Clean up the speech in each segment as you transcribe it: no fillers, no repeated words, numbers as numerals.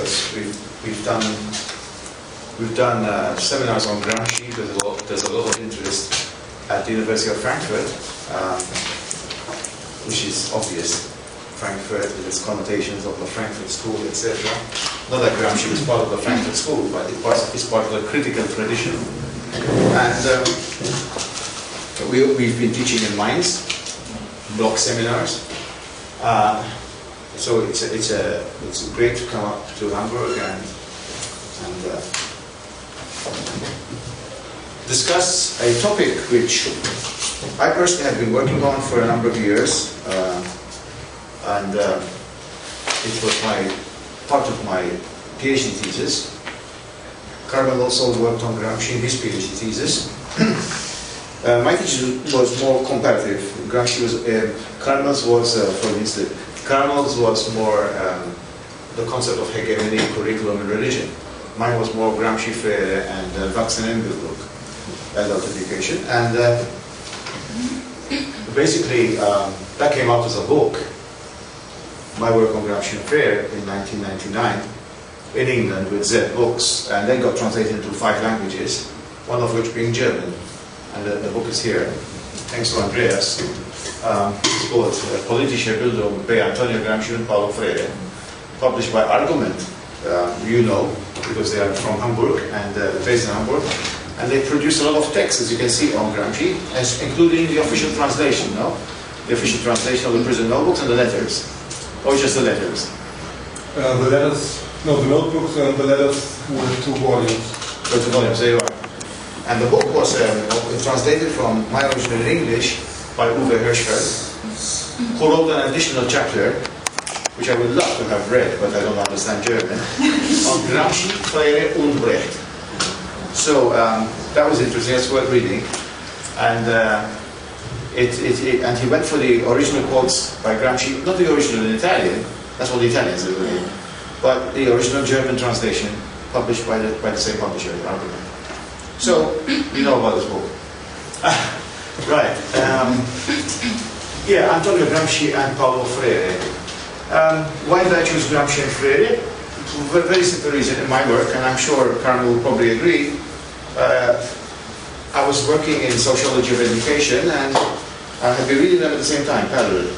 because we've done seminars on Gramsci. There's a lot of interest at the University of Frankfurt, which is obvious. Frankfurt with its connotations of the Frankfurt School, etc. Not that Gramsci was part of the Frankfurt School, but it's part of the critical tradition. And we've been teaching in Mainz, block seminars. So it's great to come up to Hamburg and discuss a topic which I personally have been working on for a number of years. And it was part of my PhD thesis. Carmel also worked on Gramsci in his PhD thesis. My thesis was more comparative. Carmel's was more the concept of hegemony, curriculum, and religion. Mine was more Gramsci, Freire, and Erziehungswissenschaft, adult education. And basically, that came out as a book. My work on Gramsci and Freire in 1999 in England with Z Books, and then got translated into 5 languages, one of which being German. And the book is here, thanks to Andreas. It's called Politische Bildung bei Antonio Gramsci und Paulo Freire, published by Argument, you know, because they are from Hamburg and based in Hamburg. And they produce a lot of text, as you can see, on Gramsci, including the official translation, no? The official translation of the prison notebooks and the letters. Or just the letters? The letters, no, the notebooks and the letters were 2 volumes. 2 volumes, there you are. And the book was translated from my original in English by Uwe Hirschfeld, who wrote an additional chapter, which I would love to have read, but I don't understand German, on Gramsci, Freire und Brecht. So that was interesting, that's worth reading. And and he went for the original quotes by Gramsci, not the original in Italian, that's what the Italians are doing, but the original German translation published by the same publisher, Argument. So, you know about this book. Right. Yeah, Antonio Gramsci and Paulo Freire. Why did I choose Gramsci and Freire? For a very simple reason in my work, and I'm sure Carmel will probably agree. I was working in sociology of education, and I had been reading them at the same time, parallel.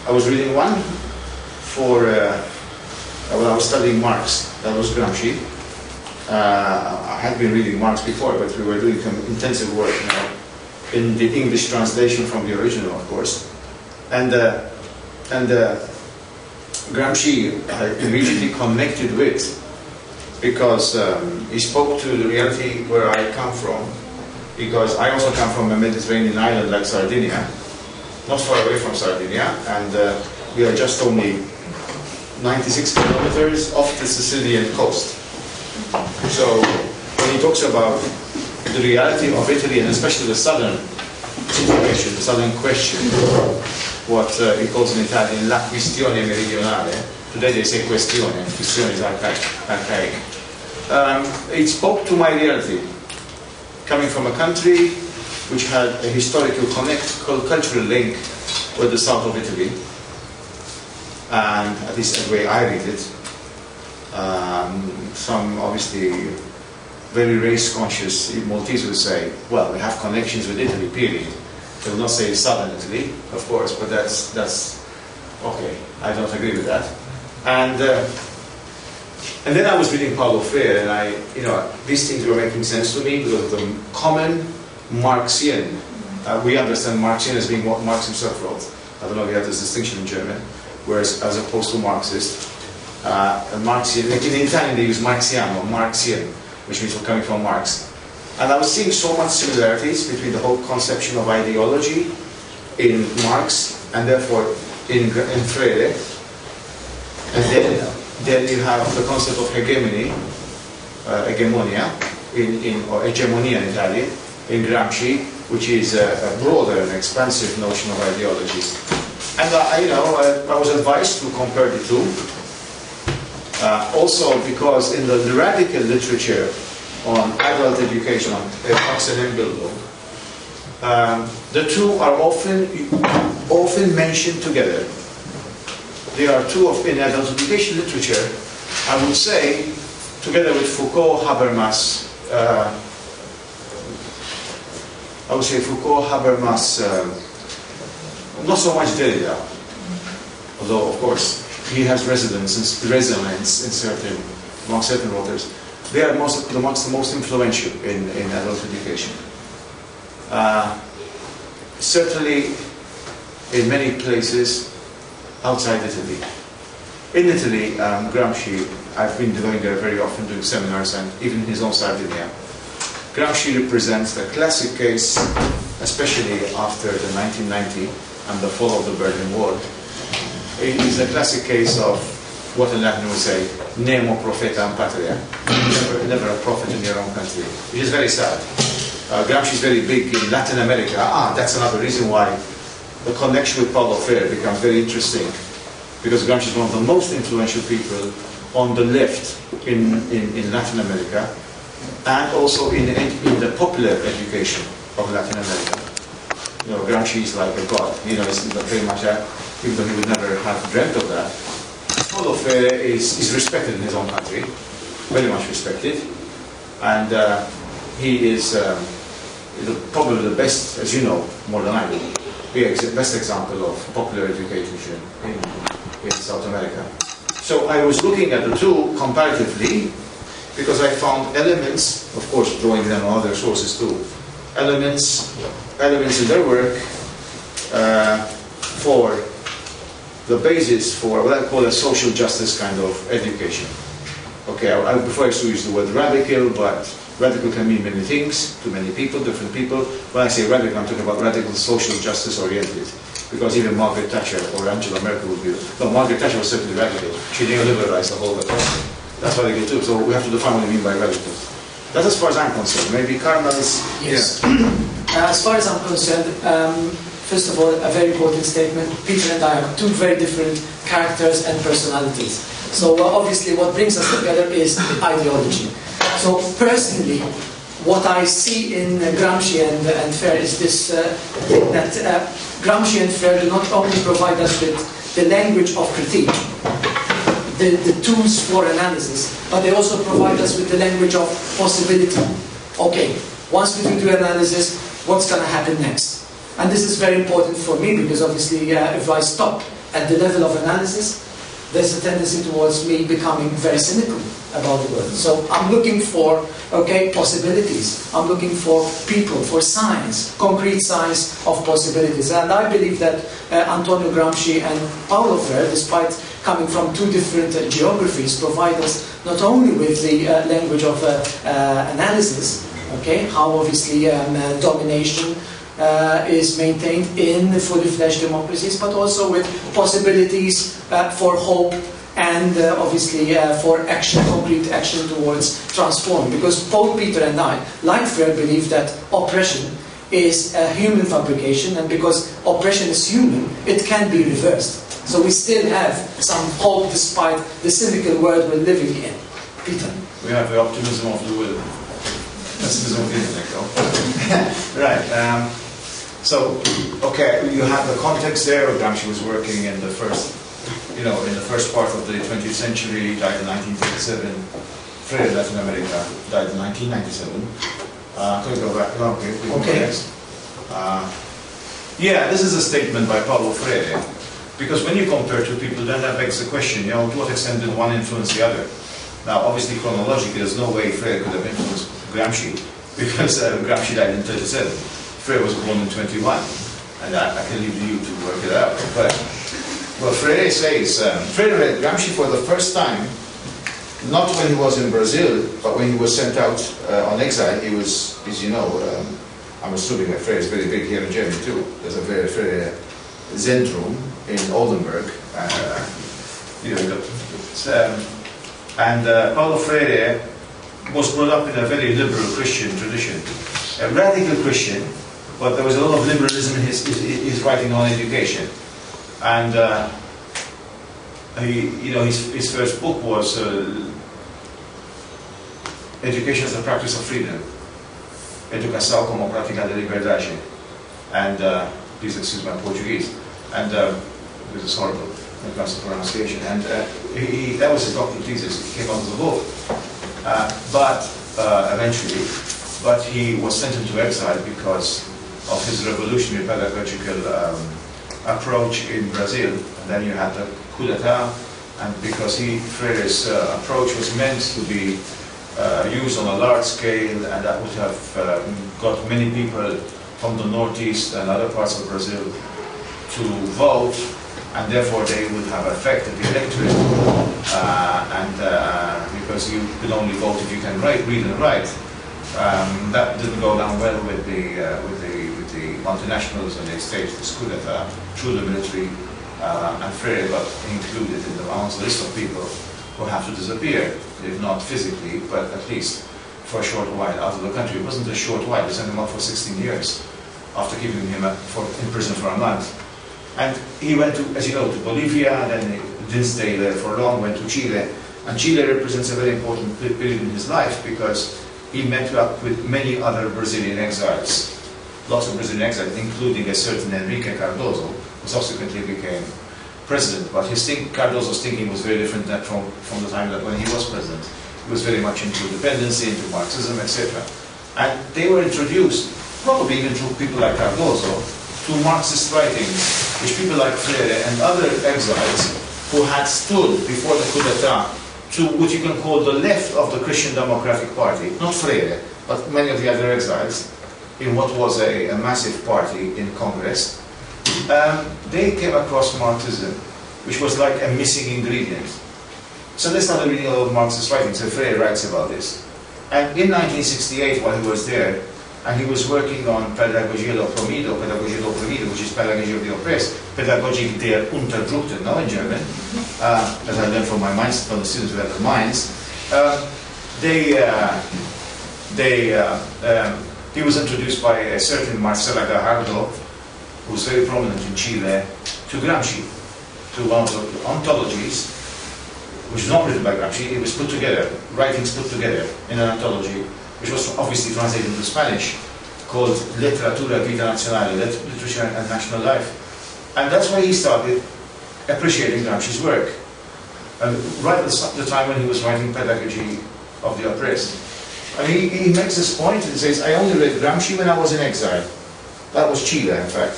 I was reading one for, when I was studying Marx, that was Gramsci. I had been reading Marx before, but we were doing some intensive work now in the English translation from the original, of course. And Gramsci I immediately connected with, because he spoke to the reality where I come from, because I also come from a Mediterranean island like Sardinia, not far away from Sardinia, and we are just only 96 kilometers off the Sicilian coast. So when he talks about the reality of Italy, and especially the southern situation, the southern question, what he calls in Italian la questione meridionale, today they say questione is archaic. It spoke to my reality, coming from a country which had a historical cultural link with the south of Italy, and at least the way I read it, some obviously very race-conscious Maltese would say, well, we have connections with Italy, period. They will not say southern Italy, of course, but that's okay. I don't agree with that. And then I was reading Paulo Freire, and these things were making sense to me because of the common Marxian. We understand Marxian as being what Marx himself wrote. I don't know if you have this distinction in German, whereas as opposed to Marxist, Marxian, like in Italian they use Marxiano, Marxian, which means coming from Marx. And I was seeing so much similarities between the whole conception of ideology in Marx and therefore in Freire. And then you have the concept of hegemony, hegemonia, or hegemonia in Italian, in Gramsci, which is a broader and expansive notion of ideologies. And I was advised to compare the two. Also because in the radical literature on adult education, on Erziehungswissenschaft, the two are often mentioned together. They are two in adult education literature, I would say, together with Foucault, Habermas, I would say Foucault, Habermas, not so much Derrida, although of course he has resonance in among certain authors. They are amongst the most influential in adult education. Certainly in many places outside Italy. In Italy, Gramsci, I've been going there very often doing seminars, and even his own Sardinia. Gramsci represents the classic case, especially after the 1990 and the fall of the Berlin Wall. It is a classic case of what in Latin we say, nemo profeta in patria, never a prophet in your own country, which is very sad. Gramsci is very big in Latin America. That's another reason why the connection with Paulo Freire becomes very interesting, because Gramsci is one of the most influential people on the left in Latin America, and also in the popular education of Latin America. You know, Gramsci is like a god. You know, it's very much even though he would never have dreamt of that. Paulo Freire is respected in his own country, very much respected, and he is probably the best, as you know, more than I do, the best example of popular education in South America. So I was looking at the two comparatively, because I found elements, of course drawing them on other sources too, elements in their work for the basis for what I call a social justice kind of education. Okay, I prefer to use the word radical, but radical can mean many things to many people, different people. When I say radical, I'm talking about radical social justice oriented. Because even Margaret Thatcher or Angela Merkel would be, no, Margaret Thatcher was certainly radical. She neoliberalized the whole economy. That's what they get too. So we have to define what we mean by radical. That's as far as I'm concerned. Maybe Carmel is... Yes. Yeah. As far as I'm concerned, first of all, a very important statement. Peter and I are two very different characters and personalities. So obviously what brings us together is ideology. So personally, what I see in Gramsci and Freire is this, that Gramsci and Freire do not only provide us with the language of critique, the tools for analysis, but they also provide us with the language of possibility. Okay, once we do analysis, what's going to happen next? And this is very important for me, because obviously if I stop at the level of analysis, there's a tendency towards me becoming very cynical about the world. So I'm looking for, okay, possibilities. I'm looking for people, for science, concrete science of possibilities. And I believe that Antonio Gramsci and Paulo Freire, despite coming from two different geographies, provide us not only with the language of analysis, okay, how obviously domination is maintained in fully fledged democracies, but also with possibilities for hope and obviously for action, concrete action towards transform. Because both Peter and I, like Freire, believe that oppression is a human fabrication, and because oppression is human, it can be reversed. So we still have some hope despite the cynical world we're living in. Peter? We have the optimism of the will. Pessimism of the intellect, though. Right. So, okay, you have the context there. Gramsci was working in the first, in the first part of the 20th century, died in 1937. Freire, Latin America, died in 1997. Can we go back? Okay. Yeah, this is a statement by Paulo Freire, because when you compare two people, then that begs the question, to what extent did one influence the other? Now, obviously, chronologically, there's no way Freire could have influenced Gramsci, because Gramsci died in 1937. Freire was born in 21, and I can leave you to work it out. But well, Freire says, Freire read Gramsci for the first time, not when he was in Brazil, but when he was sent out on exile. He was, as you know, I'm assuming that Freire is very big here in Germany too. There's a very Freire Zentrum in Oldenburg. And Paulo Freire was brought up in a very liberal Christian tradition, a radical Christian, but there was a lot of liberalism in his writing on education. And his first book was Education as a Practice of Freedom, Educação como Prática da Liberdade. And please excuse my Portuguese. And this is horrible. when it comes to pronunciation. And that was his doctoral thesis. He came out as a book. Eventually, but he was sent into exile because of his revolutionary pedagogical approach in Brazil. And then you had the coup d'etat, and because Freire's approach was meant to be used on a large scale, and that would have got many people from the northeast and other parts of Brazil to vote, and therefore they would have affected the electorate. Because you can only vote if you can read and write. That didn't go down well with the multinationals, and they staged this coup d'etat through the military, and Freire got included in the list of people who have to disappear, if not physically, but at least for a short while out of the country. It wasn't a short while, they sent him out for 16 years after keeping him in prison for a month. And he went to, as you know, to Bolivia, and then he didn't stay there for long, went to Chile. And Chile represents a very important period in his life because he met up with many other Brazilian exiles. Lots of Brazilian exiles, including a certain Enrique Cardoso, who subsequently became president. But Cardoso's thinking was very different from the time that when he was president. He was very much into dependency, into Marxism, etc. And they were introduced, probably even through people like Cardoso, to Marxist writings, which people like Freire and other exiles who had stood before the coup d'etat to what you can call the left of the Christian Democratic Party, not Freire, but many of the other exiles, in what was a massive party in Congress, they came across Marxism, which was like a missing ingredient. So they started reading a lot of Marxist writings, so Freire writes about this. And in 1968, while he was there, and he was working on Pedagogia do Oprimido, which is Pedagogy of the Oppressed, Pädagogik der Unterdrückten, now in German, as I learned from the students who had the minds. He was introduced by a certain Marcela Gajardo, who was very prominent in Chile, to Gramsci, to one of the ontologies, which is not written by Gramsci. It was put together, writings put together in an anthology, which was obviously translated into Spanish, called Literatura Vita Nazionale, Literature and National Life. And that's why he started appreciating Gramsci's work. And right at the time when he was writing Pedagogy of the Oppressed. And he makes this point and says, I only read Gramsci when I was in exile. That was Chile, in fact.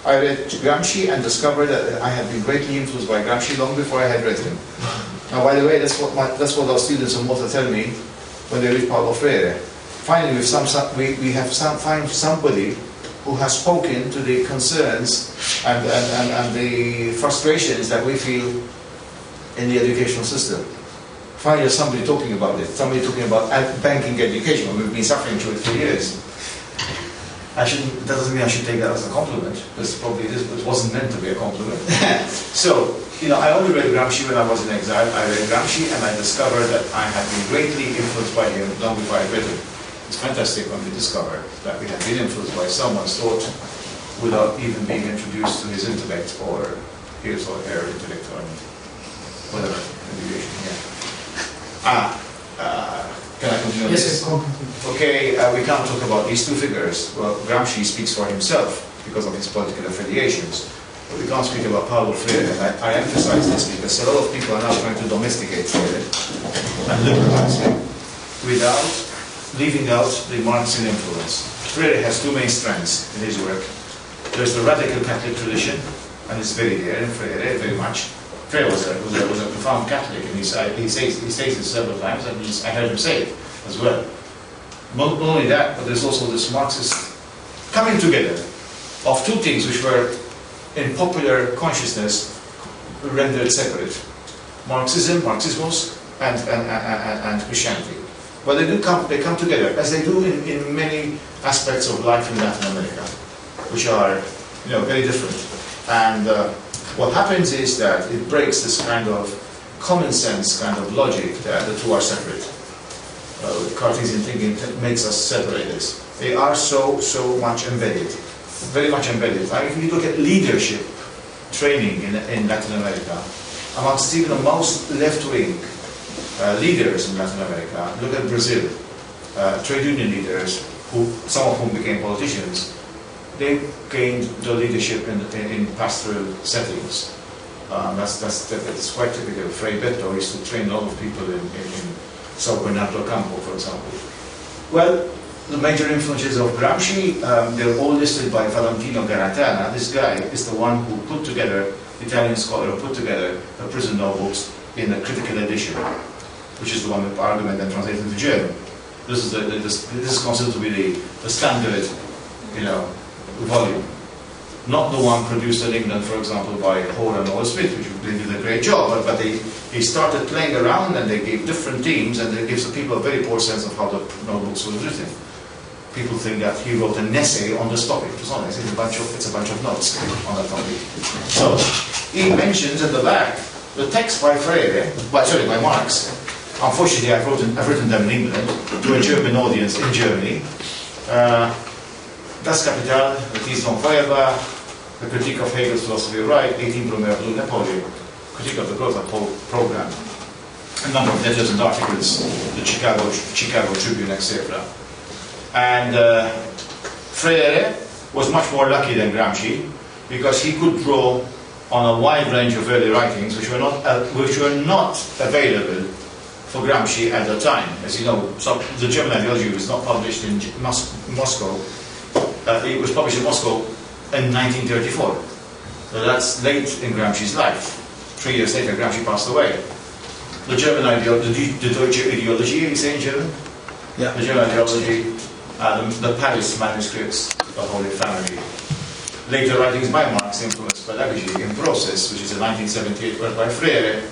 I read Gramsci and discovered that I had been greatly influenced by Gramsci long before I had read him. Now, by the way, that's what our students in Malta tell me when they read Paulo Freire. Finally, we have found somebody who has spoken to the concerns and the frustrations that we feel in the educational system. Finally, there's somebody talking about it. Somebody talking about banking education. We've been suffering through it for years. That doesn't mean I should take that as a compliment, because probably it wasn't meant to be a compliment. So, I only read Gramsci when I was in exile. I read Gramsci and I discovered that I had been greatly influenced by him long before I read him. It's fantastic when we discover that we have been influenced by someone's thought without even being introduced to his intellect or his or her intellect or whatever abbreviation. Yeah. Can I continue? Yes, okay, we can't talk about these two figures. Well, Gramsci speaks for himself because of his political affiliations. But we can't speak about Paulo Freire. And I emphasize this because a lot of people are now trying to domesticate Freire and liberalize him without leaving out the Marxian influence. Freire has two main strengths in his work. There's the radical Catholic tradition, and it's very there in Freire, very much. Freire was a profound Catholic, and he says it several times, and I heard him say it as well. Not only that, but there's also this Marxist coming together of two things which were in popular consciousness rendered separate: Marxismos, and Christianity. But they come together, as they do in many aspects of life in Latin America, which are very different. And what happens is that it breaks this kind of common sense kind of logic that the two are separate. Cartesian thinking makes us separate this. They are so much embedded, very much embedded. If you look at leadership training in Latin America, amongst even the most left-wing leaders in Latin America, look at Brazil, trade union leaders, some of whom became politicians. They gained the leadership in pastoral settings. That's quite typical. Frei Betto used to train a lot of people in Sao Bernardo Campo, for example. Well, the major influences of Gramsci, they're all listed by Valentino Garatana. This guy is the one who put together, Italian scholar who put together the prison notebooks in a critical edition, which is the one with argument and translated into German. This is considered to be the standard, volume. Not the one produced in England, for example, by Hall and Noel Smith, which they did a great job, but they started playing around and they gave different themes, and it gives the people a very poor sense of how the notebooks were written. People think that he wrote an essay on this topic. It's not. It's a bunch of notes on that topic. So he mentions at the back the text by Freire, by Marx. Unfortunately, I've written them in England to a German audience in Germany. Das Kapital, the Thesis on Feuerbach, the Critique of Hegel's Philosophy of Right, 18 Brumaire Blue Napoleon, Critique of the Growth Program, a number of letters and articles, the Chicago Tribune, etc. And Freire was much more lucky than Gramsci because he could draw on a wide range of early writings which were not available for Gramsci at the time. As you know, the German ideology was not published in Moscow. It was published in Moscow in 1934. So that's late in Gramsci's life. 3 years later, Gramsci passed away. The German ideology, the Deutsche Ideologie, you say in German? Yeah. The German ideology, the Paris manuscripts, the Holy Family. Later writings by Marx influenced pedagogy in Process, which is a 1978 work by Freire,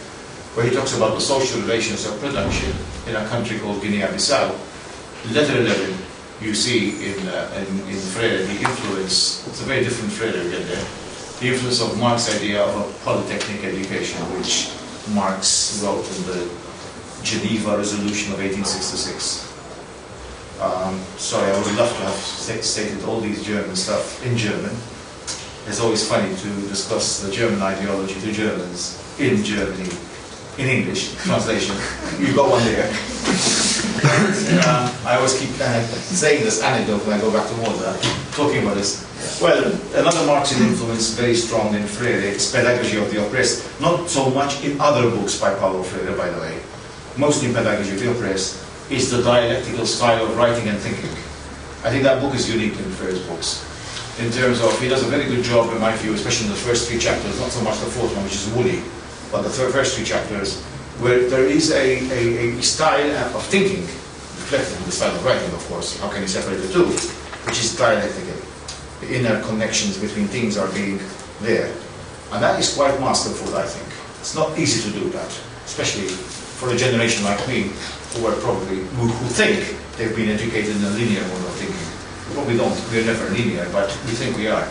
where he talks about the social relations of production in a country called Guinea-Bissau. Letter 11, you see in Freire the influence, it's a very different Freire again there, the influence of Marx's idea of a polytechnic education, which Marx wrote in the Geneva Resolution of 1866. Sorry, I would love to have stated all these German stuff in German. It's always funny to discuss the German ideology to Germans in Germany, in English translation. You got one there. I always keep saying this anecdote when I go back to Malta, talking about this. Well, another Marxian influence very strong in Freire is Pedagogy of the Oppressed. Not so much in other books by Paulo Freire, by the way. Mostly in Pedagogy of the Oppressed is the dialectical style of writing and thinking. I think that book is unique in Freire's books. In terms of, he does a very good job in my view, especially in the first 3 chapters, not so much the 4th one, which is woolly, but the first 3 chapters, where there is a style of thinking, reflected in the style of writing, of course. How can you separate the two? Which is dialectical. The inner connections between things are being there. And that is quite masterful, I think. It's not easy to do that, especially for a generation like me, who think they've been educated in a linear mode of thinking. Well, we don't. We're never linear, but we think we are.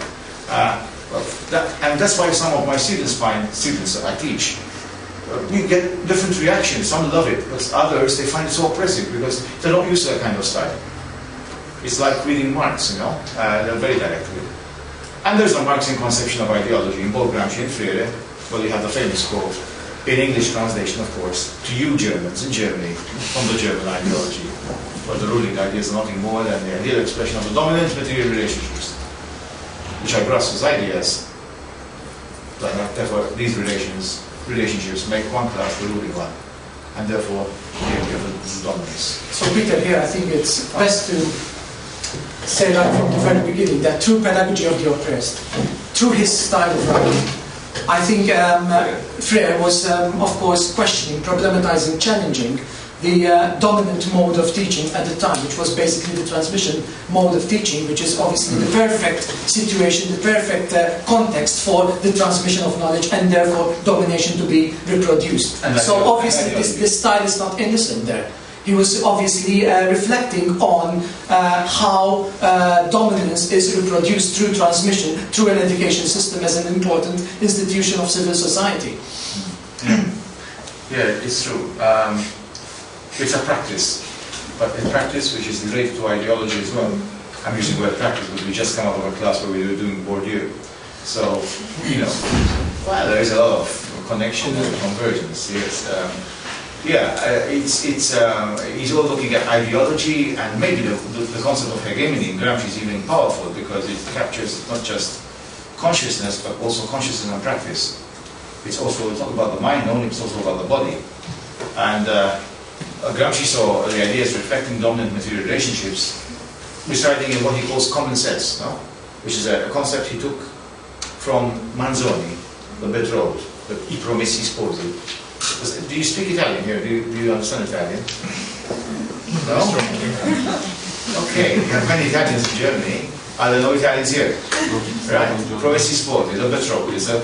And that's why some of my students that I teach, we get different reactions. Some love it, but others, they find it so oppressive because they're not used to that kind of style. It's like reading Marx, they're very dialectical. And there's a Marxian conception of ideology in both Gramsci and Freire. Well, you have the famous quote, in English translation, of course, to you Germans in Germany, from the German ideology. But the ruling idea is nothing more than the ideal expression of the dominant material relationships, which are Grass's ideas. But therefore, these relationships make one class the ruling one, and therefore they give the dominance. So Peter, here I think it's best to say right from the very beginning that through Pedagogy of the Oppressed, through his style of writing, I think Freire was, of course, questioning, problematizing, challenging the dominant mode of teaching at the time, which was basically the transmission mode of teaching, which is obviously the perfect situation, the perfect context for the transmission of knowledge and therefore domination to be reproduced. So obviously this style is not innocent there. He was obviously reflecting on how dominance is reproduced through transmission, through an education system as an important institution of civil society. Yeah, it's true. It's a practice, but a practice which is related to ideology as well. I'm using the word practice because we just come out of a class where we were doing Bourdieu. So, well, there is a lot of connection and convergence. Yes. He's all looking at ideology, and maybe the concept of hegemony in Gramsci is even powerful because it captures not just consciousness but also consciousness and practice. It's not about the mind only, it's also about the body. And Gramsci saw the ideas reflecting dominant material relationships residing in what he calls common sense, no? Which is a concept he took from Manzoni, the betrothed, the I promessi sposi. Do you speak Italian here? Do you understand Italian? No? Okay, we have many Italians in Germany. I don't know Italians here. Right? Promessi sposi, the betrothed, is the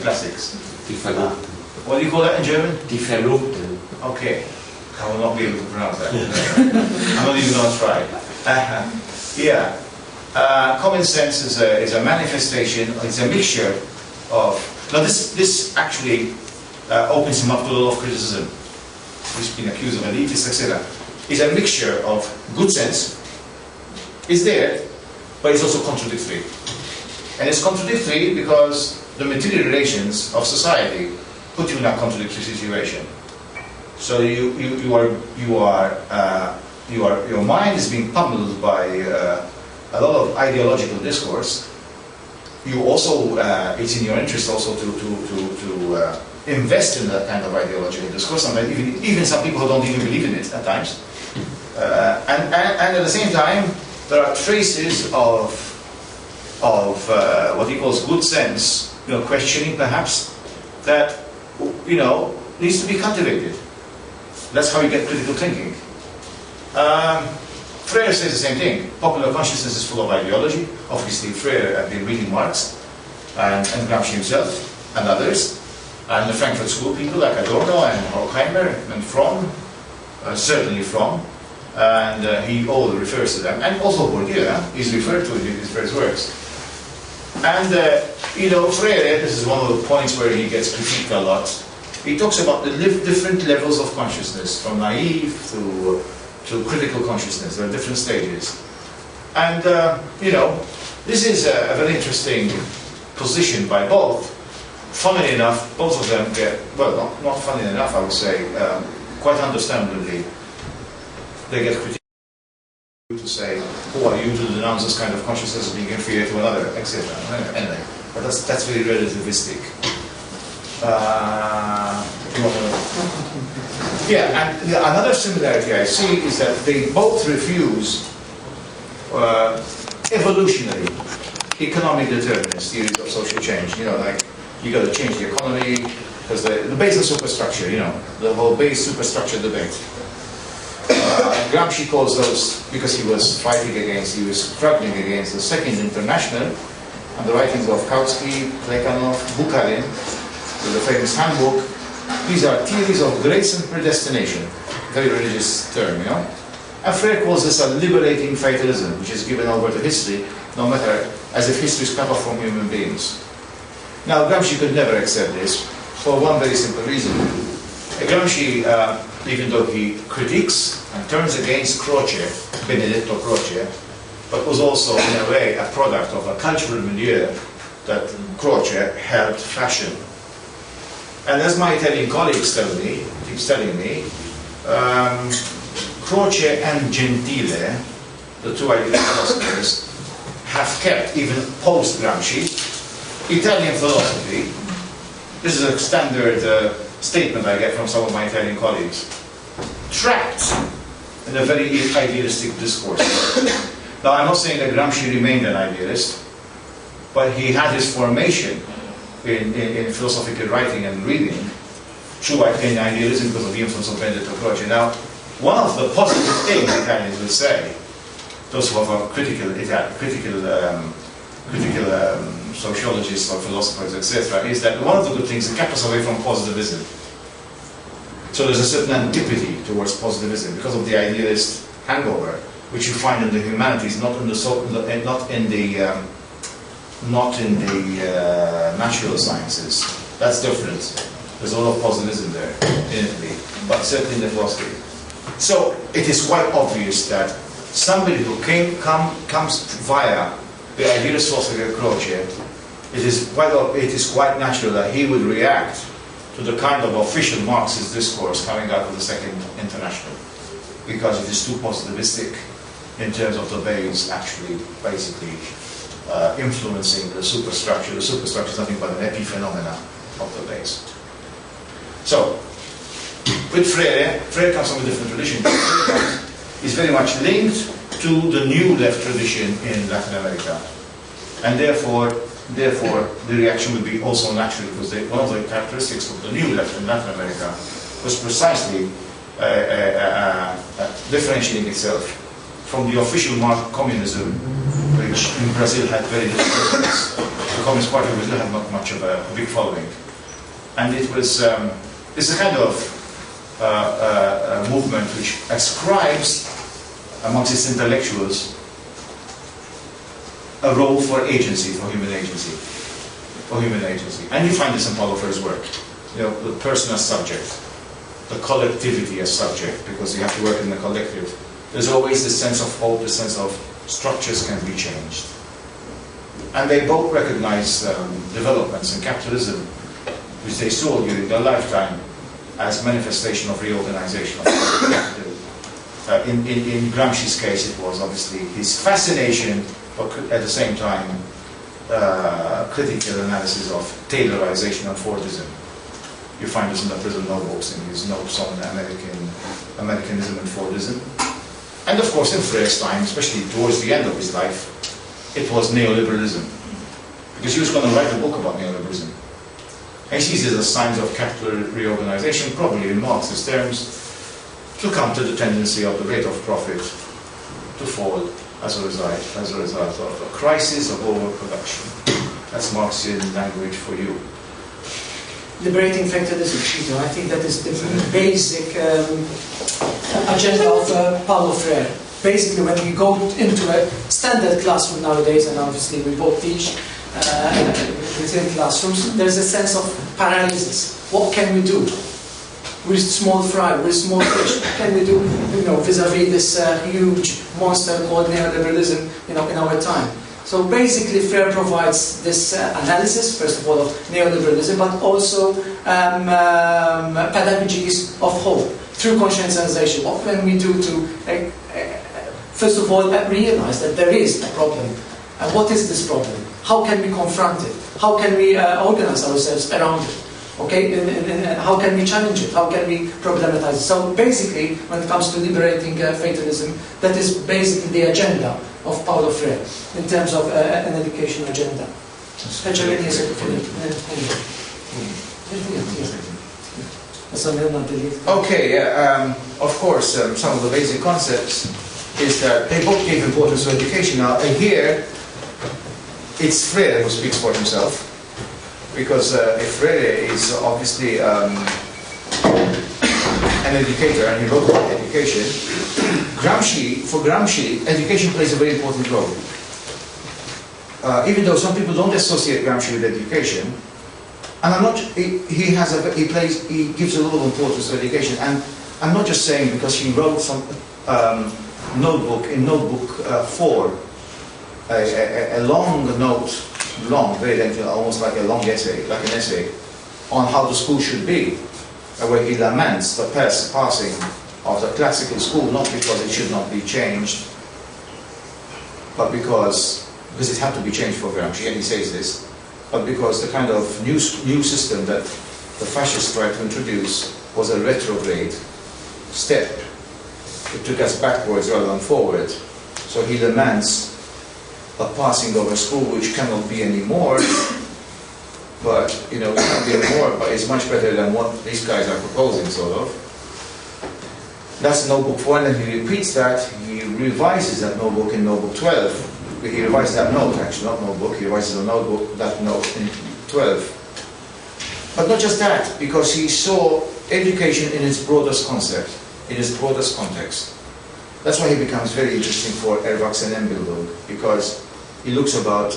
classics. Die Verlobten. What do you call that in German? Die Verlobten. Okay. I will not be able to pronounce that. I'm not even going to try. Yeah. Common sense is a manifestation, it's a mixture of... Now this actually opens him up to a lot of criticism. He's been accused of elitist, etc. It's a mixture of good sense, it's there, but it's also contradictory. And it's contradictory because the material relations of society put you in a contradictory situation. So your mind is being pummeled by a lot of ideological discourse. You also, it's in your interest also to invest in that kind of ideological discourse, and even some people who don't even believe in it at times. And at the same time, there are traces of what he calls good sense, questioning perhaps, that needs to be cultivated. That's how you get critical thinking. Freire says the same thing. Popular consciousness is full of ideology. Obviously, Freire had been reading Marx and Gramsci himself and others, and the Frankfurt School people like Adorno and Horkheimer and Fromm, certainly Fromm, and he all refers to them, and also Bourdieu is referred to in his first works. And Freire, this is one of the points where he gets critiqued a lot. He talks about the different levels of consciousness, from naive to critical consciousness. There are different stages. And, this is a very interesting position by both. Funnily enough, both of them get, well, not funnily enough, I would say, quite understandably, they get critiqued to say, who are you to denounce this kind of consciousness as being inferior to another, etc. Anyway, but that's very relativistic. Yeah, and another similarity I see is that they both refuse evolutionary, economic determinants, theories of social change. Like you got to change the economy because the base of superstructure. The whole base superstructure debate. Gramsci calls those, because he was struggling against the Second International and the writings of Kautsky, Plekhanov, Bukharin, with the famous handbook. These are theories of grace and predestination, very religious term, And Freire calls this a liberating fatalism, which is given over to history, no matter, as if history is cut off from human beings. Now, Gramsci could never accept this, for one very simple reason. Gramsci, even though he critiques and turns against Croce, Benedetto Croce, but was also, in a way, a product of a cultural milieu that Croce helped fashion. And as my Italian colleagues keeps telling me, Croce and Gentile, the two ideal philosophers, have kept, even post-Gramsci, Italian philosophy. This is a standard statement I get from some of my Italian colleagues. Trapped in a very idealistic discourse. Now, I'm not saying that Gramsci remained an idealist, but he had his formation in philosophical writing and reading through idealism because of the influence of Benedetto Croce. Now, one of the positive things Italians will say, those who are critical sociologists or philosophers, etc., is that one of the good things it kept us away from positivism. So there's a certain antipathy towards positivism because of the idealist hangover, which you find in the humanities, not in the natural sciences. That's different. There's a lot of positivism there in Italy, but certainly in the philosophy. So it is quite obvious that somebody who comes via the idealist philosophy of Croce, it is quite natural that he would react to the kind of official Marxist discourse coming out of the Second International, because it is too positivistic in terms of the base actually basically influencing the superstructure. The superstructure is nothing but an epiphenomena of the base. So, with Freire comes from a different tradition. Freire is very much linked to the new left tradition in Latin America. And therefore the reaction would be also natural, because one of the characteristics of the new left in Latin America was precisely differentiating itself from the official mark of communism, which in Brazil had very little presence. The Communist Party of Brazil had not much of a big following. And it was this is a kind of movement which ascribes amongst its intellectuals a role for agency, for human agency. And you find this in Paulo Freire's work. You know, the person as subject, the collectivity as subject, because you have to work in the collective. There's always this sense of hope, the sense of structures can be changed. And they both recognize developments in capitalism, which they saw during their lifetime as manifestation of reorganization of capital. In Gramsci's case, it was obviously his fascination, but at the same time, critical analysis of Taylorization and Fordism. You find this in the prison notebooks, in his notes on Americanism and Fordism. And of course, in Freire's time, especially towards the end of his life, it was neoliberalism. Because he was going to write a book about neoliberalism. And he sees it as signs of capital reorganization, probably in Marxist terms, to counter the tendency of the rate of profit to fall as a result of a crisis of overproduction. That's Marxian language for you. Liberating fatalism, I think that is the basic agenda of Paulo Freire. Basically, when we go into a standard classroom nowadays, and obviously we both teach within classrooms, there's a sense of paralysis. What can we do? We're small fry, we're small fish. What can we do, vis-a-vis this huge monster called neoliberalism, in our time? So basically, Freire provides this analysis, first of all, of neoliberalism, but also pedagogies of hope through conscientization. What can we do to, first of all, realize that there is a problem? And what is this problem? How can we confront it? How can we organize ourselves around it? Okay, and how can we challenge it? How can we problematize it? So basically, when it comes to liberating fatalism, that is basically the agenda of Paulo Freire in terms of an educational agenda. Okay, of course, some of the basic concepts is that they both give importance to education. Now, here, it's Freire who speaks for himself. Because Freire is obviously an educator, and he wrote about education. For Gramsci, education plays a very important role. Even though some people don't associate Gramsci with education, and he gives a lot of importance to education. And I'm not just saying because he wrote some notebook 4, a long note. Very lengthy, almost like a long essay, like an essay, on how the school should be, where he laments the passing of the classical school, not because it should not be changed, but because it had to be changed for Gramsci, and he says this, but because the kind of new system that the fascists tried to introduce was a retrograde step. It took us backwards rather than forward. So he laments a passing of a school which cannot be anymore, but it can't be anymore, but it's much better than what these guys are proposing, sort of. That's notebook 4, and he repeats that. He revises that notebook in notebook 12. He revises that note, actually, not notebook. He revises that note in 12. But not just that, because he saw education in its broadest concept, in its broadest context. That's why he becomes very interesting for Erwachsenenbildung, because he talks about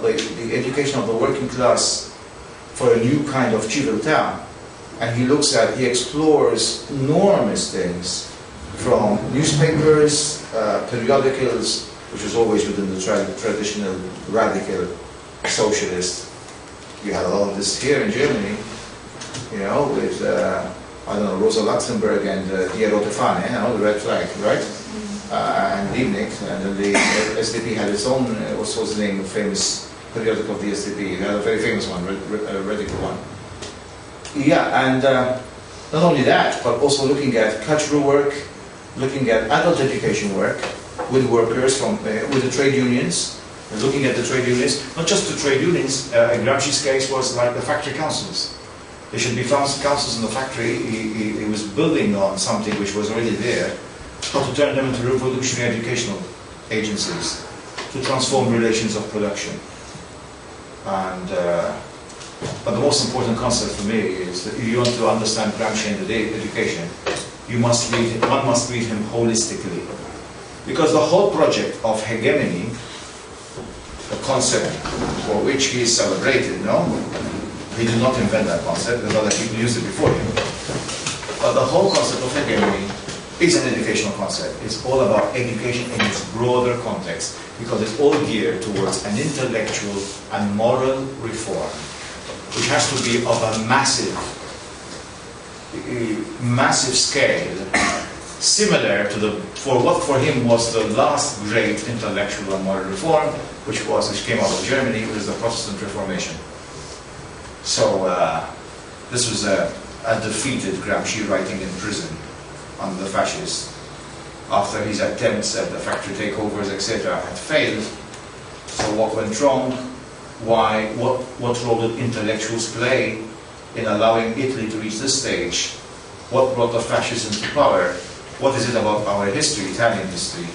the education of the working class for a new kind of civiltà, and he explores enormous things, from newspapers, periodicals, which was always within the traditional radical socialist. You had a lot of this here in Germany, with Rosa Luxemburg and Die Rote Fahne, the red flag, right? And Liebknecht, and then the SDP had its own, what's his name, famous periodic of the SDP. They had a very famous one, a radical one. Yeah, and not only that, but also looking at cultural work, looking at adult education work with workers with the trade unions, looking at the trade unions, not just the trade unions. In Gramsci's case was like the factory councils. There should be councils in the factory. He was building on something which was already there, how to turn them into revolutionary educational agencies, to transform relations of production. And but the most important concept for me is that if you want to understand Gramsci and the education, one must read him holistically. Because the whole project of hegemony, the concept for which he is celebrated, no? He did not invent that concept, because other people used it before him. But the whole concept of hegemony is an educational concept. It's all about education in its broader context, because it's all geared towards an intellectual and moral reform, which has to be of a massive scale, similar to what for him was the last great intellectual and moral reform, which came out of Germany, which is the Protestant Reformation. So this was a defeated Gramsci writing in prison under the fascists, after his attempts at the factory takeovers, etc., had failed. So what went wrong? Why? What role did intellectuals play in allowing Italy to reach this stage? What brought the fascists into power? What is it about our history, Italian history,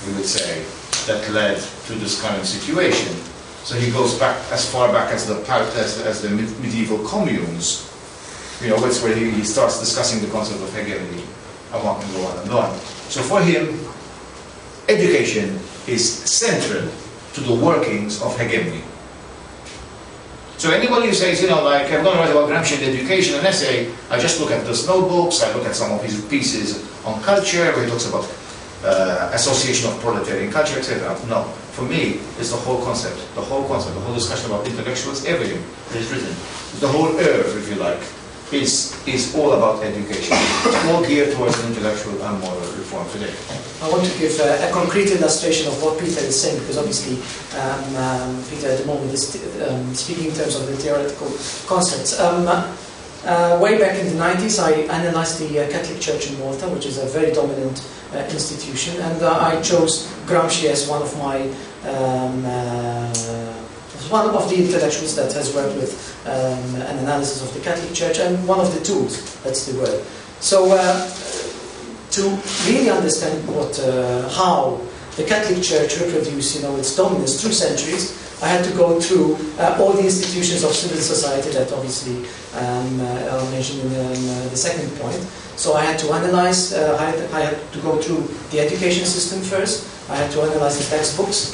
we would say, that led to this current situation? So he goes back as far back as the medieval communes. You know, it's where he starts discussing the concept of hegemony, and one can go on and on. So for him, education is central to the workings of hegemony. So anybody who says, you know, like, I'm going to write about Gramsci and education, an essay, I just look at those notebooks, I look at some of his pieces on culture, where he talks about association of proletarian culture, etc. No, for me, it's the whole concept, the whole discussion about intellectuals, everything that is written, the whole earth, if you like, is all about education. It's all geared towards an intellectual and moral reform today. I want to give a concrete illustration of what Peter is saying, because obviously Peter at the moment is speaking in terms of the theoretical concepts. Way back in the 90s, I analyzed the Catholic Church in Malta, which is a very dominant institution, and I chose Gramsci as one of my one of the intellectuals that has worked with an analysis of the Catholic Church, and one of the tools, that's the word. So to really understand how the Catholic Church reproduced, its dominance through centuries, I had to go through all the institutions of civil society that obviously are mentioned in the second point. So I had to analyze, I had to go through the education system first, I had to analyze the textbooks,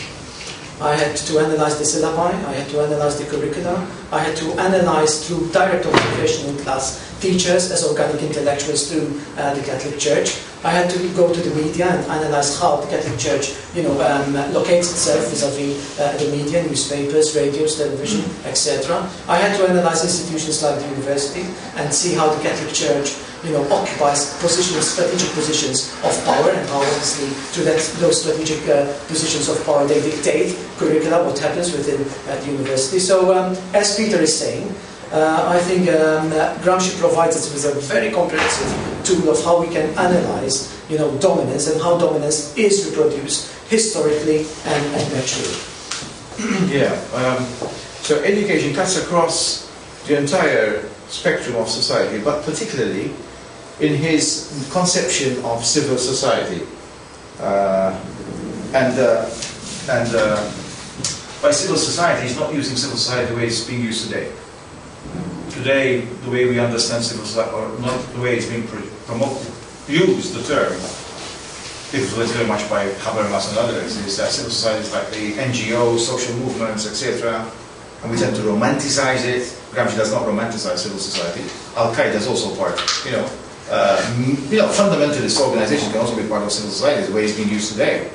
I had to analyze the syllabi, I had to analyze the curricula, I had to analyze through direct observation in class teachers as organic intellectuals through the Catholic Church. I had to go to the media and analyze how the Catholic Church, locates itself vis-à-vis the media, newspapers, radios, television, etc. I had to analyze institutions like the University and see how the Catholic Church, occupies strategic positions of power, and how obviously through those strategic positions of power they dictate curricula, what happens within the University. So as Peter is saying, I think Gramsci provides us with a very comprehensive tool of how we can analyze, dominance, and how dominance is reproduced historically and naturally. Yeah. So education cuts across the entire spectrum of society, but particularly in his conception of civil society. By civil society, he's not using civil society the way it's being used today. Today, the way we understand civil society, or not the way it's being used, the term, influenced very much by Habermas and others, is that civil society is like the NGOs, social movements, etc. And we tend to romanticize it. Gramsci does not romanticize civil society. Al-Qaeda is also part. Fundamentalist organizations can also be part of civil society, the way it's being used today.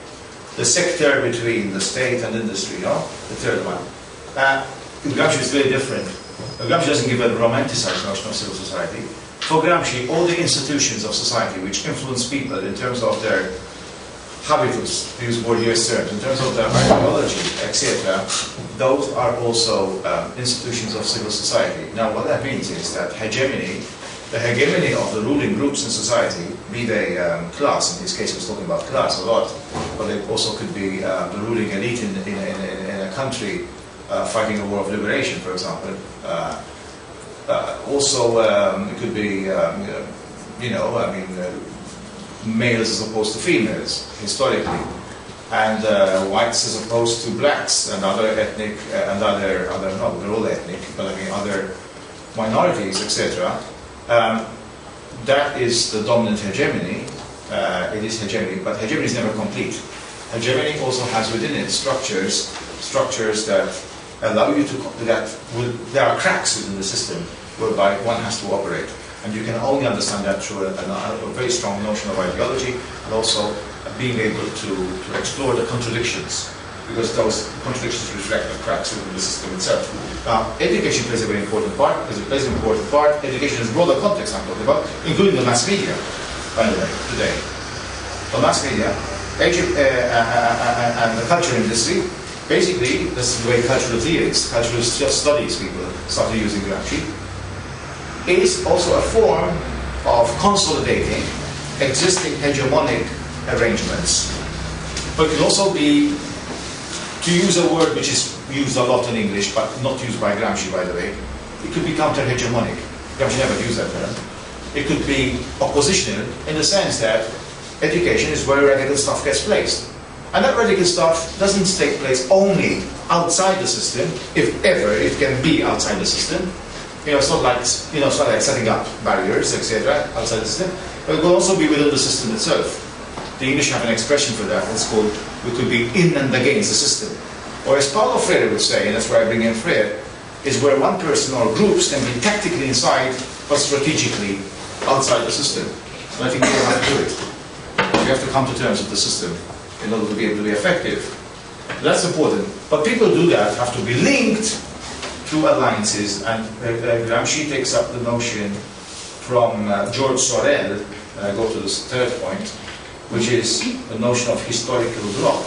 The sector between the state and industry, the third one. Gramsci is very different. Gramsci doesn't give a romanticized notion of civil society. For Gramsci, all the institutions of society which influence people in terms of their habitus, to use Bourdieu's terms, in terms of their ideology, etc., those are also institutions of civil society. Now, what that means is that hegemony, the hegemony of the ruling groups in society, be they class, in this case we're talking about class a lot, but it also could be the ruling elite in a country fighting a war of liberation, for example. Also, it could be, males as opposed to females, historically, and whites as opposed to blacks and other ethnic, no, they're all ethnic, but I mean other minorities, etc. That is the dominant hegemony. It is hegemony, but hegemony is never complete. Hegemony also has within it structures that allow you to, there are cracks within the system whereby one has to operate. And you can only understand that through a very strong notion of ideology, and also being able to explore the contradictions, because those contradictions reflect the cracks within the system itself. Now, education plays a very important part, because it plays an important part. Education is a broader context I'm talking about, including the mass media, by the way, today. The mass media, and the culture industry, basically, this is the way cultural theories, cultural studies people started using Gramsci, is also a form of consolidating existing hegemonic arrangements. But it can also be, to use a word which is used a lot in English, but not used by Gramsci, by the way, it could be counter-hegemonic. Gramsci never used that term. It could be oppositional in the sense that education is where radical stuff gets placed. And that radical stuff doesn't take place only outside the system, if ever it can be outside the system. It's not like setting up barriers, etc., outside the system, but it will also be within the system itself. The English have an expression for that. It's called, we could be in and against the system. Or as Paulo Freire would say, and that's why I bring in Freire, is where one person or groups can be tactically inside, but strategically outside the system. And I think we have to do it. We have to come to terms with the system in order to be able to be effective. That's important. But people do that have to be linked through alliances, and Gramsci takes up the notion from George Sorel, and I go to this third point, which is the notion of historical bloc,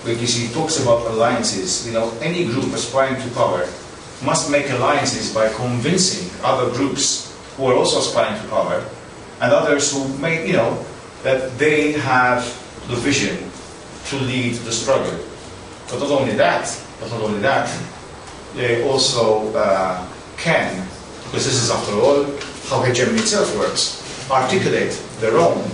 because he talks about alliances. Any group aspiring to power must make alliances by convincing other groups who are also aspiring to power, and others who may, that they have the vision to lead the struggle. But not only that, they also can, because this is after all how hegemony itself works, articulate their own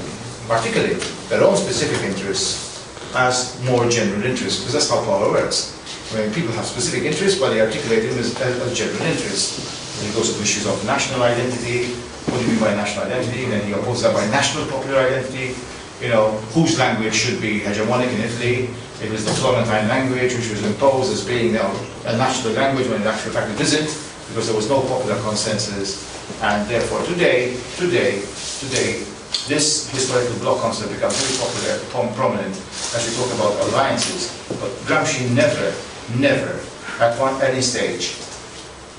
specific interests as more general interests, because that's how power works. When people have specific interests, but they articulate them as general interests. When he goes to issues of national identity, what do you mean by national identity? And then he opposes that by national popular identity. Whose language should be hegemonic in Italy? It was the Florentine language, which was imposed as being a national language, when in actual fact it isn't, because there was no popular consensus. And therefore today, this historical bloc concept becomes very popular, prominent, as we talk about alliances. But Gramsci never, at any stage,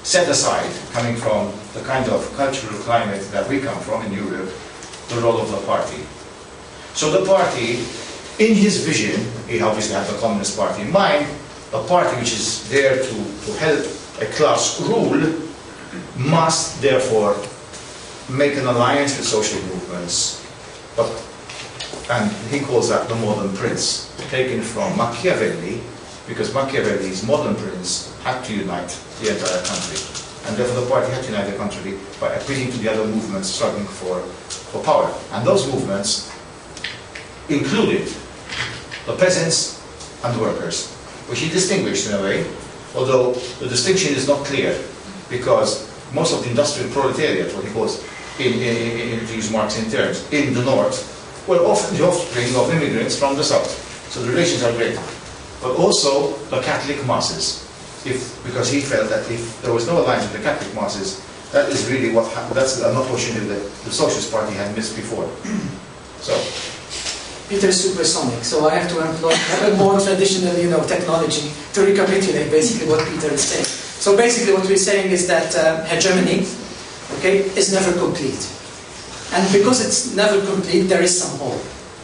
set aside, coming from the kind of cultural climate that we come from in Europe, the role of the party. So the party, in his vision, he obviously had the Communist Party in mind, a party which is there to help a class rule, must therefore make an alliance with social movements. And he calls that the modern prince, taken from Machiavelli, because Machiavelli's modern prince had to unite the entire country. And therefore the party had to unite the country by appealing to the other movements struggling for power. And those movements included the peasants and the workers, which he distinguished in a way, although the distinction is not clear, because most of the industrial proletariat, what he calls, to use Marxian terms, in the north, were often the offspring of immigrants from the south. So the relations are great. But also the Catholic masses, because he felt that if there was no alliance with the Catholic masses, that is really that's an opportunity that the Socialist Party had missed before. So. Peter is supersonic, so I have to employ a more traditional, technology to recapitulate basically what Peter is saying. So basically what we're saying is that hegemony, is never complete. And because it's never complete, there is some hope.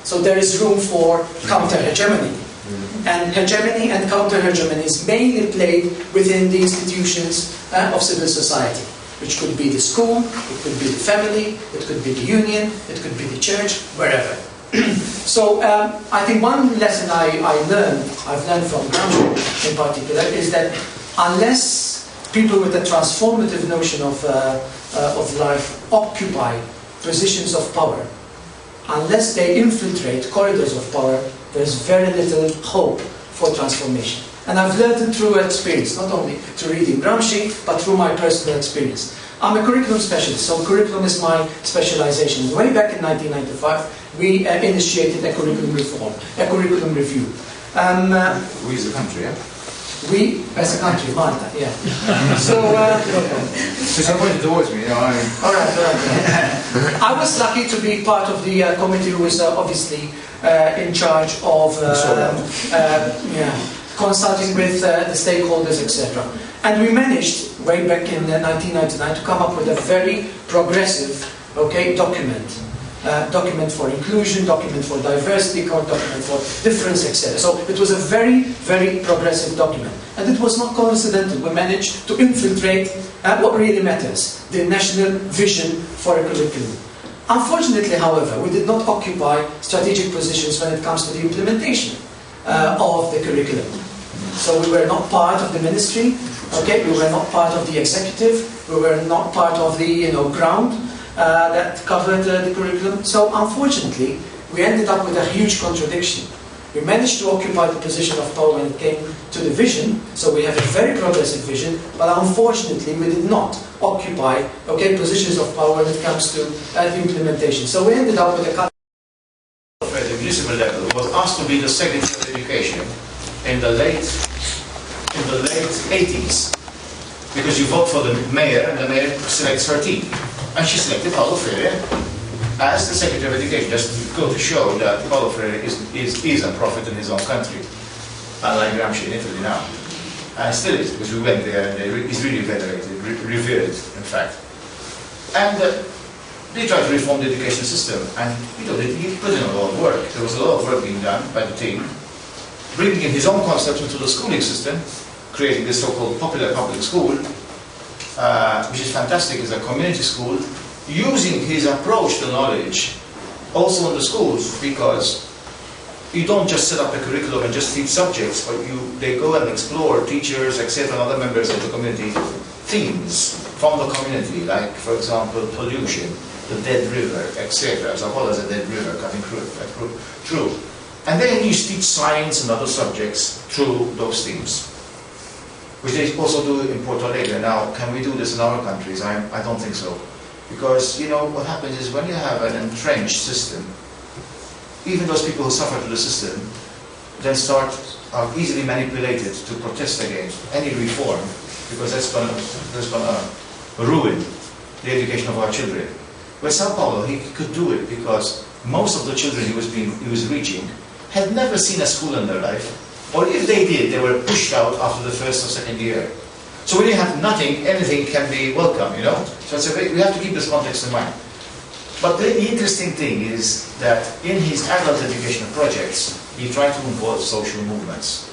So there is room for counter-hegemony. And hegemony and counter-hegemony is mainly played within the institutions of civil society, which could be the school, it could be the family, it could be the union, it could be the church, wherever. So I think one lesson I've learned from Gramsci in particular, is that unless people with a transformative notion of life occupy positions of power, unless they infiltrate corridors of power, there's very little hope for transformation. And I've learned it through experience, not only through reading Gramsci, but through my personal experience. I'm a curriculum specialist, so curriculum is my specialization. Way back in 1995, we initiated a curriculum reform, a curriculum review. We as a country, yeah? We, as a country, Malta, yeah. So, Just pointed towards me, you know, all right. I was lucky to be part of the committee who was obviously in charge of consulting with the stakeholders, etc. And we managed, way back in 1999, to come up with a very progressive, document. Document for inclusion, document for diversity, document for difference, etc. So it was a very, very progressive document. And it was not coincidental. We managed to infiltrate what really matters, the national vision for a curriculum. Unfortunately, however, we did not occupy strategic positions when it comes to the implementation of the curriculum. So we were not part of the ministry, we were not part of the executive, we were not part of the ground that covered the curriculum. So unfortunately, we ended up with a huge contradiction. We managed to occupy the position of power when it came to the vision, so we have a very progressive vision, but unfortunately we did not occupy positions of power when it comes to the implementation. So we ended up with a at the municipal level was asked to be the Secretary of Education in the late 80s, because you vote for the mayor and the mayor selects her team. And she selected Paulo Freire as the Secretary of Education, just to go to show that Paulo Freire is a prophet in his own country, unlike Gramsci in Italy now. And still is, because we went there and he's really venerated, revered, in fact. And they tried to reform the education system, and he put in a lot of work. There was a lot of work being done by the team, bringing in his own concepts into the schooling system, creating this so-called popular public school, which is fantastic as a community school, using his approach to knowledge also in the schools, because you don't just set up a curriculum and just teach subjects, but they go and explore, teachers, etc., and other members of the community, themes from the community, like, for example, pollution, the dead river, etc., as well as a dead river cutting through. And then you teach science and other subjects through those themes, which they also do in Porto Alegre. Now, can we do this in our countries? I don't think so. Because, what happens is when you have an entrenched system, even those people who suffer to the system then are easily manipulated to protest against any reform, because that's going to ruin the education of our children. With Sao Paulo, he could do it because most of the children he was reaching had never seen a school in their life, or if they did, they were pushed out after the first or second year. So when you have nothing, anything can be welcome, So we have to keep this context in mind. But the interesting thing is that in his adult educational projects, he tried to involve social movements.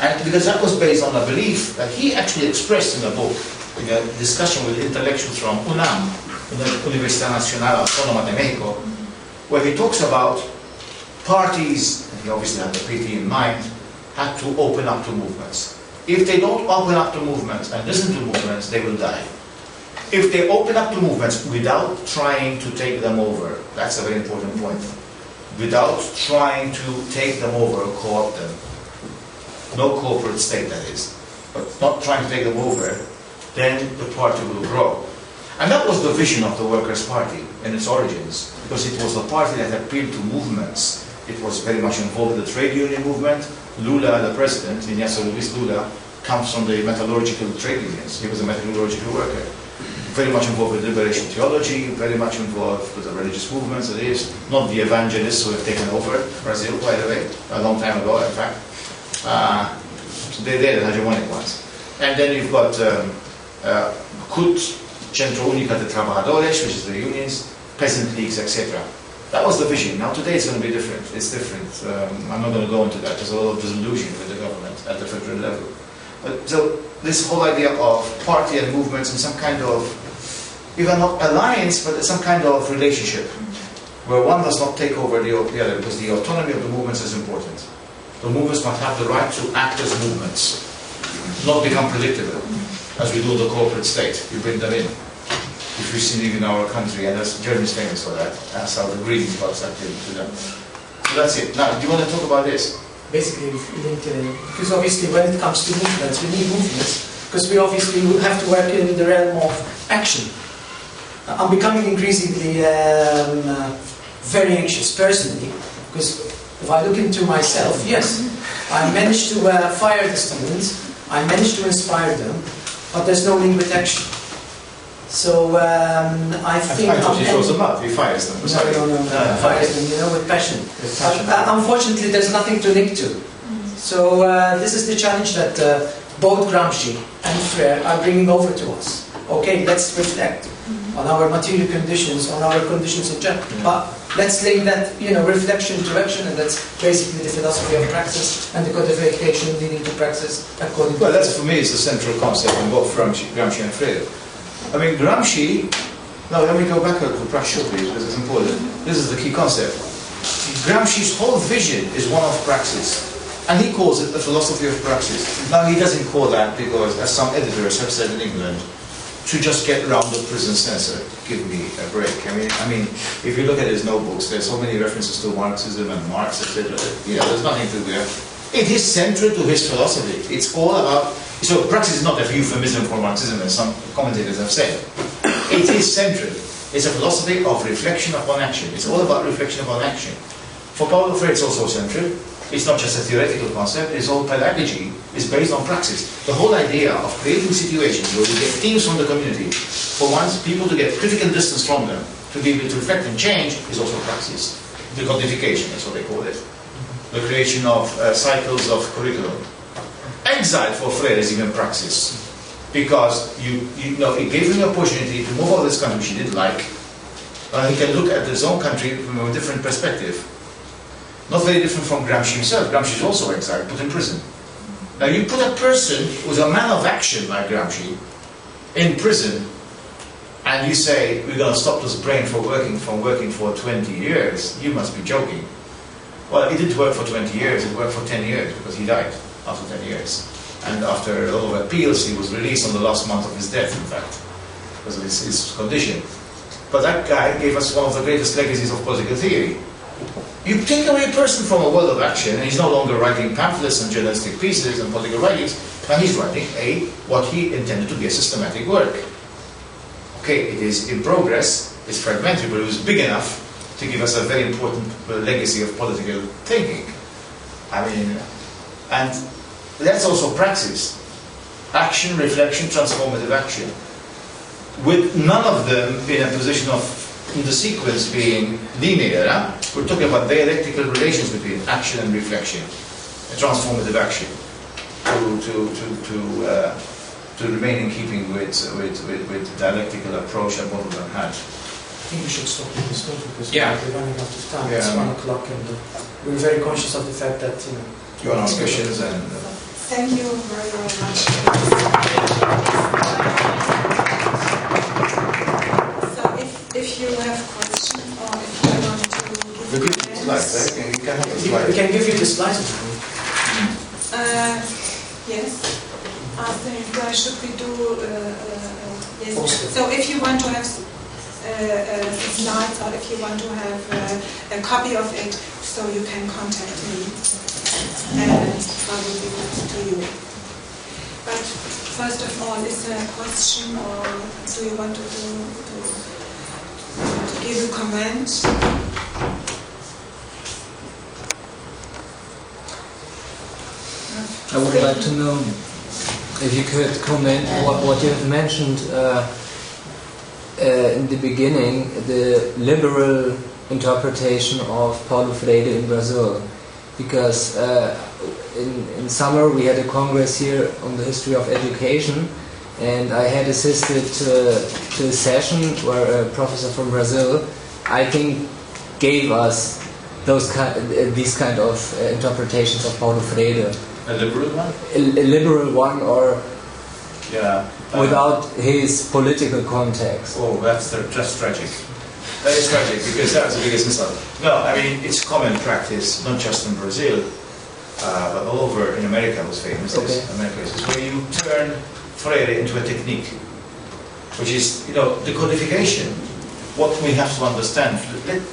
And because that was based on a belief that he actually expressed in a book, in a discussion with intellectuals from UNAM, Universidad Nacional Autónoma de Mexico, where he talks about parties, and he obviously had the PT in mind, had to open up to movements. If they don't open up to movements and listen to movements, they will die. If they open up to movements without trying to take them over, that's a very important point. Without trying to take them over or co-opt them. No corporate state, that is. But not trying to take them over, then the party will grow. And that was the vision of the Workers' Party in its origins, because it was a party that appealed to movements. It was very much involved in the trade union movement. Lula, the president, Ignacio Luis Lula, comes from the metallurgical trade unions. He was a metallurgical worker. Very much involved with liberation theology, very much involved with the religious movements. It is not the evangelists who have taken over Brazil, by the way, a long time ago, in fact. They're the hegemonic ones. And then you've got CUT, Centro Único de Trabajadores, which is the unions, peasant leagues, etc. That was the vision. Now today it's going to be different. It's different. I'm not going to go into that. There's a lot of disillusion with the government at the federal level. But so this whole idea of party and movements and some kind of, even not alliance, but some kind of relationship, where one does not take over the other, because the autonomy of the movements is important. The movements must have the right to act as movements, not become predictable, as we do in the corporate state. You bring them in. If you've seen even in our country, and Germany is famous for that, that's how the greeting cards are given to them. So that's it. Now, do you want to talk about this? Basically, because obviously when it comes to movements, we need movements, because we obviously will have to work in the realm of action. I'm becoming increasingly very anxious personally, because if I look into myself, yes, I managed to fire the students, I managed to inspire them, but there's no link with action. So I think I thought he throws them up, he fires them. No, fires them, with passion. Unfortunately, there's nothing to link to. So this is the challenge that both Gramsci and Freire are bringing over to us. Okay, let's reflect on our material conditions, on our conditions in general. But let's link that, reflection to action, and that's basically the philosophy of praxis and the codification leading to praxis according to. Well, that's for me is the central concept in both Gramsci and Freire. I mean, Gramsci. No, let me go back to praxis, please, because it's important. This is the key concept. Gramsci's whole vision is one of praxis, and he calls it the philosophy of praxis. Now, he doesn't call that because, as some editors have said in England, to just get around the prison censor. Give me a break. I mean, if you look at his notebooks, there's so many references to Marxism and Marx, etc. There's nothing to there. It is central to his philosophy. It's all about. So praxis is not a euphemism for Marxism, as some commentators have said. It is central. It's a philosophy of reflection upon action. It's all about reflection upon action. For Paulo Freire, it's also central. It's not just a theoretical concept. His whole pedagogy is based on praxis. The whole idea of creating situations where you get teams from the community, for once, people to get critical distance from them, to be able to reflect and change, is also praxis. The codification, that's what they call it. The creation of cycles of curriculum. Exile for Freire is even praxis, because it gave him the opportunity to move out of this country which he didn't like. He can look at his own country from a different perspective. Not very different from Gramsci himself. Gramsci is also exiled, put in prison. Now you put a person who's a man of action like Gramsci in prison, and you say, we're going to stop this brain from working for 20 years, you must be joking. Well, it didn't work for 20 years, it worked for 10 years, because he died after 10 years. And after a lot of appeals, he was released on the last month of his death, in fact, because of his condition. But that guy gave us one of the greatest legacies of political theory. You take away a person from a world of action, and he's no longer writing pamphlets and journalistic pieces and political writings, and he's writing what he intended to be a systematic work. Okay, it is in progress, it's fragmentary, but it was big enough to give us a very important legacy of political thinking. And that's also praxis. Action, reflection, transformative action. With none of them in a position of, in the sequence being linear. We're talking about dialectical relations between action and reflection, a transformative action, to remain in keeping with dialectical approach that both of them had. I think we should stop this because we're running out of time. Yeah. It's 1 o'clock, and we're very conscious of the fact that You want to ask questions and. Thank you very, very much. So if you have questions or if you want to We give you the slides, right? You can have the slides. we can give you the slides. Yes. I think why should we do yes. So if you want to have slides or if you want to have a copy of it, so you can contact me and I will give it to you. But first of all, is there a question or do you want to give a comment? I would like to know if you could comment what you have mentioned in the beginning, the liberal interpretation of Paulo Freire in Brazil. Because in summer we had a congress here on the history of education, and I had assisted to a session where a professor from Brazil, I think gave us these kind of interpretations of Paulo Freire. A liberal one? A liberal one, or Yeah. without his political context. Oh, that's tragic. That is tragic, because that's the biggest insult. No, I mean, it's common practice, not just in Brazil, but all over in America was famous. Okay. America is where you turn Freire into a technique, which is, the codification. What we have to understand,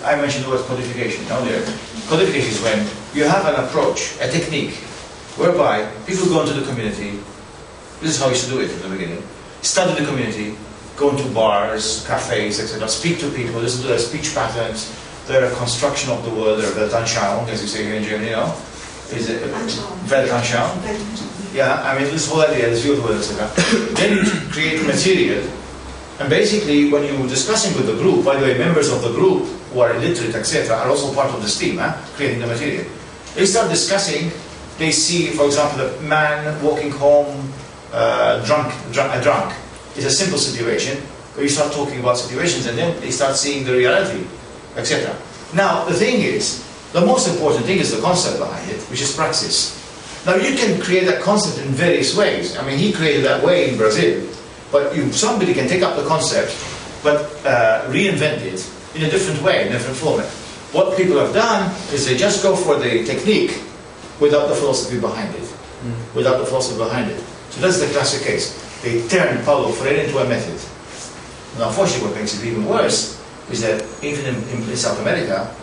I mentioned the word codification earlier. Codification is when you have an approach, a technique, whereby people go into the community. This is how you should do it in the beginning. Study the community, go into bars, cafes, etc. Speak to people, listen to their speech patterns, their construction of the word, their Weltanschauung, as you say here in Germany, is it Weltanschauung? Yeah, I mean, this whole idea, this view of the word, etc. Then you create material, and basically, when you're discussing with the group, by the way, members of the group who are illiterate, etc., are also part of this team, creating the material. They start discussing. They see, for example, a man walking home drunk. It's a simple situation where you start talking about situations, and then they start seeing the reality, etc. Now, the thing is, the most important thing is the concept behind it, which is praxis. Now, you can create that concept in various ways. I mean, he created that way in Brazil, but somebody can take up the concept, but reinvent it in a different way, in a different format. What people have done is they just go for the technique without the philosophy behind it. Without the philosophy behind it. So that's the classic case. They turn Paulo Freire into a method. And unfortunately, what makes it even worse is that even in South America,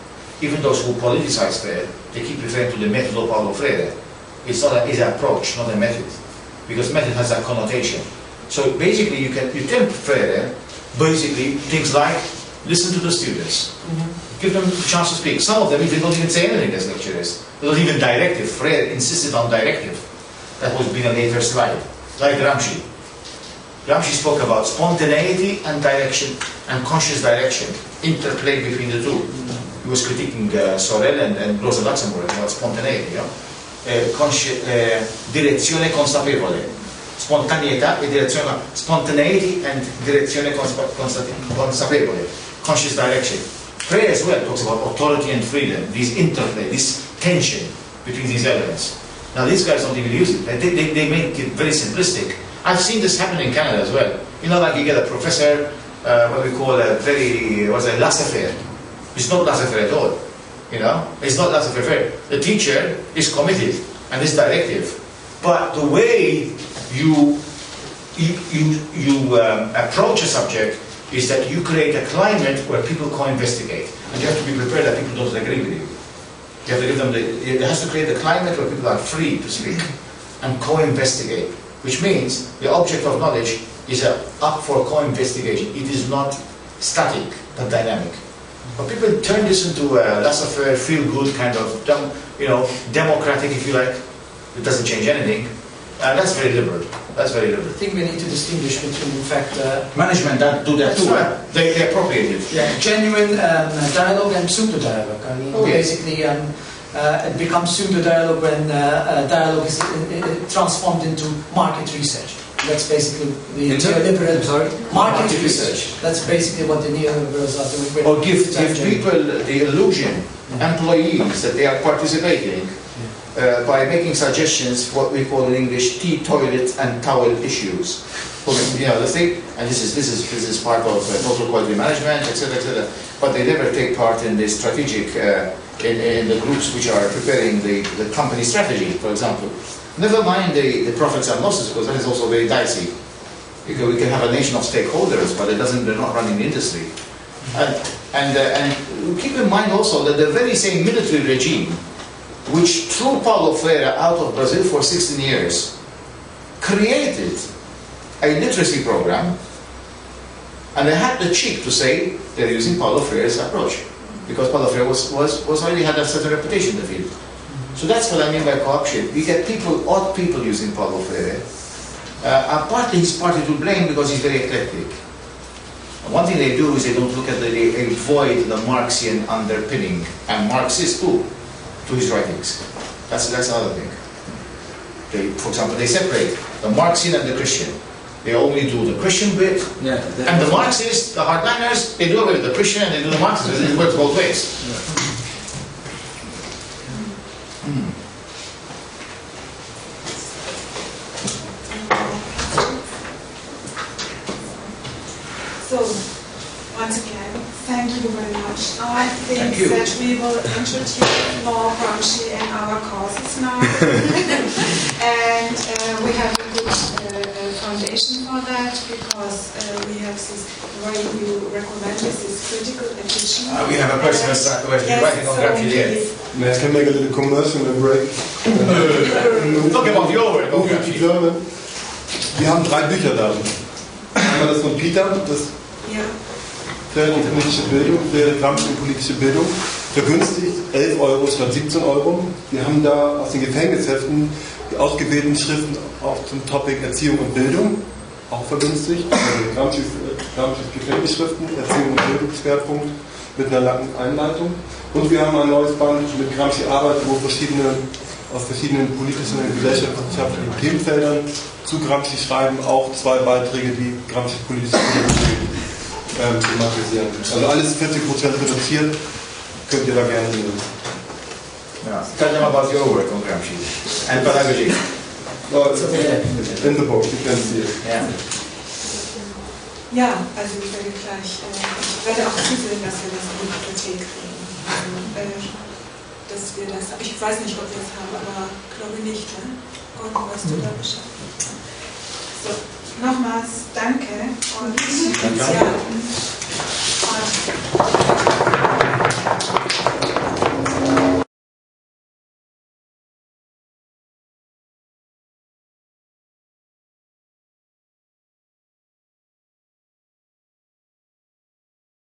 even those who politicize Freire, they keep referring to the method of Paulo Freire. It's not it's an approach, not a method. Because method has that connotation. So basically, you turn Freire, basically, things like, listen to the students. Give them the chance to speak. Some of them even don't even say anything as lecturers. They don't even directive. Freire insisted on directive. That would be a later slide. Like Gramsci. Gramsci spoke about spontaneity and direction, and conscious direction, interplay between the two. He was critiquing Sorel and Rosa Luxemburg about spontaneity. Direzione consapevole. Spontaneità e direzione. Spontaneity and direzione consapevole. Conscious direction. Freire as well talks about authority and freedom, this interplay, this tension between these elements. Now these guys don't even use it. They make it very simplistic. I've seen this happen in Canada as well. Like you get a professor, what we call a very, laissez-faire. It's not laissez-faire at all. It's not laissez-faire. The teacher is committed and is directive. But the way you approach a subject is that you create a climate where people co-investigate. And you have to be prepared that people don't agree with you. You have to give them it has to create a climate where people are free to speak and co-investigate, which means the object of knowledge is up for co-investigation. It is not static, but dynamic. But people turn this into a laissez-faire, feel-good kind of, democratic, if you like. It doesn't change anything. And that's very liberal. That's very liberal. I think we need to distinguish between, in fact, management that do that too. They appropriate it. Yeah, genuine dialogue and pseudo-dialogue. I mean, basically, it becomes pseudo-dialogue when dialogue is transformed into market research. That's basically the neoliberal market research. That's basically what the neoliberals are doing. Or give people the illusion, employees, that they are participating. By making suggestions, what we call in English, tea, toilet, and towel issues. The thing, and this is part of total quality management, etc., etc. But they never take part in the strategic, in the groups which are preparing the company strategy, for example. Never mind the profits and losses, because that is also very dicey. Because we can have a nation of stakeholders, but they're not running the industry. And keep in mind also that the very same military regime which threw Paulo Freire out of Brazil for 16 years, created a literacy program, and they had the cheek to say they're using Paulo Freire's approach, because Paulo Freire was already had a certain reputation in the field. So that's what I mean by co-option. We get odd people using Paulo Freire. Partly he's partly to blame because he's very eclectic. And one thing they do is they don't look at they avoid the Marxian underpinning, and Marxists too, to his writings. That's another thing. For example, they separate the Marxian and the Christian. They only do the Christian bit, Yeah, and the Marxists, the hardliners, they do away with the Christian and they do the Marxist, and it works both ways. So, once again, thank you very much. I think Thank you. that we will introduce more Gramsci in our courses now. And we have a good foundation for that, because we have this, where you recommend this critical edition. We have a person who has been writing on Gramsci here. May I can make a little commercial break? Talk about your work on Gramsci. Wir haben 3 Bücher da. Einmal das von Peter, das Ja. Freire und politische Bildung, Freire, Gramsci und politische Bildung, vergünstigt 11 € statt 17 €. Wir haben da aus den Gefängnisheften die ausgewählten Schriften auch zum Topic Erziehung und Bildung, auch vergünstigt. Also Gramsci's Gefängnisschriften, Erziehung und Bildungsschwerpunkt mit einer langen Einleitung. Und wir haben ein neues Band mit Gramsci Arbeit, wo aus verschiedenen politischen und gesellschaftlichen Themenfeldern zu Gramsci schreiben, auch 2 Beiträge, die Gramsci politische Bildung thematisieren. Also alles 40% reduziert, könnt ihr da gerne nehmen. Yeah. Tell them about your work on Gramsci and pedagogy. Oh, it's in the book, you can see it. Yeah. Ja, also ich werde gleich, ich werde auch zusehen, dass wir das in die Bibliothek kriegen. Dass wir das, ich weiß nicht, ob wir es haben, aber glaube nicht. Ne? Und weißt du da Bescheid? So, nochmals danke und Danke. ja.